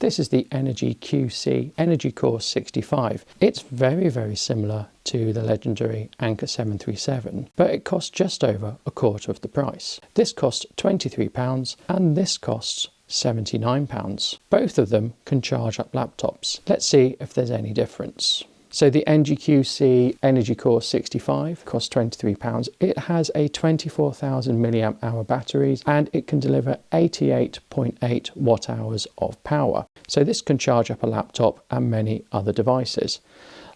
This is the Energy QC Energy Core 65. It's very, very similar to the legendary Anker 737, but it costs just over a quarter of the price. This costs £23 and this costs £79. Both of them can charge up laptops. Let's see if there's any difference. So the NGQC Energy Core 65 costs £23. It has a 24,000 milliamp hour batteries and it can deliver 88.8 watt hours of power. So this can charge up a laptop and many other devices.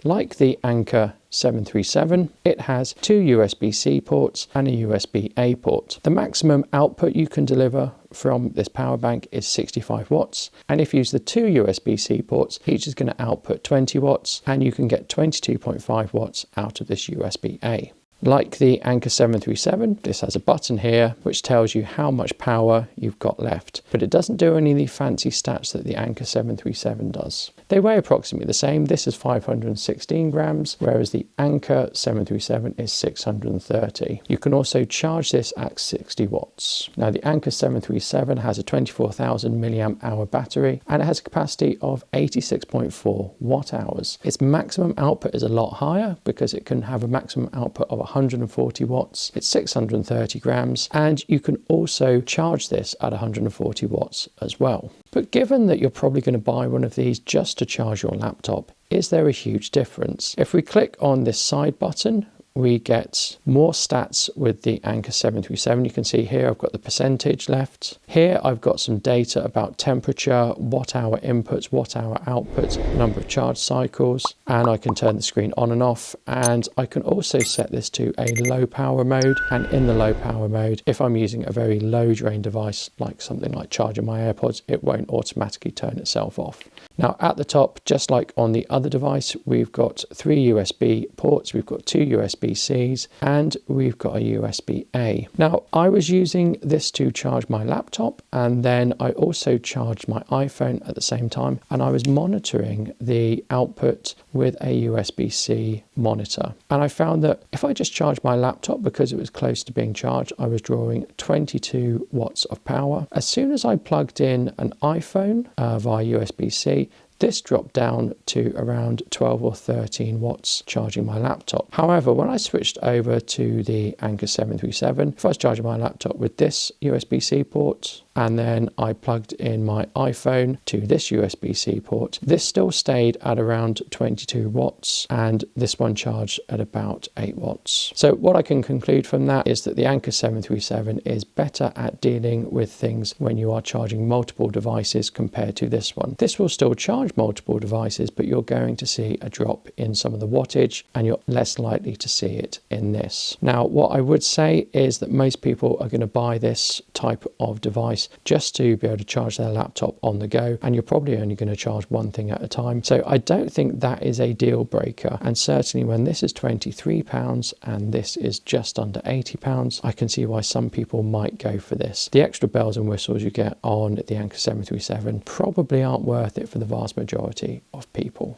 Like the Anker 737, it has two USB-C ports and a USB-A port. The maximum output you can deliver from this power bank is 65 watts, and if you use the two USB-C ports, each is going to output 20 watts, and you can get 22.5 watts out of this USB-A. Like the Anker 737, this has a button here which tells you how much power you've got left, but it doesn't do any of the fancy stats that the Anker 737 does. They weigh approximately the same. This is 516 grams, whereas the Anker 737 is 630. You can also charge this at 60 watts. Now the Anker 737 has a 24,000 milliamp hour battery and it has a capacity of 86.4 watt hours. Its maximum output is a lot higher because it can have a maximum output of 140 watts. It's 630 grams, and you can also charge this at 140 watts as well. But given that you're probably going to buy one of these just to charge your laptop, is there a huge difference? If we click on this side button, we get more stats with the Anker 737. You can see here I've got the percentage left. Here I've got some data about temperature, watt hour inputs, watt hour outputs, number of charge cycles, and I can turn the screen on and off. And I can also set this to a low power mode. And in the low power mode, if I'm using a very low drain device, like something like charging my AirPods, it won't automatically turn itself off. Now at the top, just like on the other device, we've got three USB ports, we've got two USB-Cs, and we've got a USB-A. Now I was using this to charge my laptop, and then I also charged my iPhone at the same time, and I was monitoring the output with a USB-C monitor. And I found that if I just charged my laptop, because it was close to being charged, I was drawing 22 watts of power. As soon as I plugged in an iPhone via USB-C, this dropped down to around 12 or 13 watts charging my laptop. However, when I switched over to the Anker 737, if I was charging my laptop with this USB-C port, and then I plugged in my iPhone to this USB-C port, this still stayed at around 22 watts, and this one charged at about 8 watts. So what I can conclude from that is that the Anker 737 is better at dealing with things when you are charging multiple devices compared to this one. This will still charge multiple devices, but you're going to see a drop in some of the wattage, and you're less likely to see it in this. Now, what I would say is that most people are going to buy this type of device just to be able to charge their laptop on the go, and you're probably only going to charge one thing at a time. So I don't think that is a deal breaker, and certainly when this is £23 and this is just under £80, I can see why some people might go for this. The extra bells and whistles you get on the Anker 737 probably aren't worth it for the vast majority of people.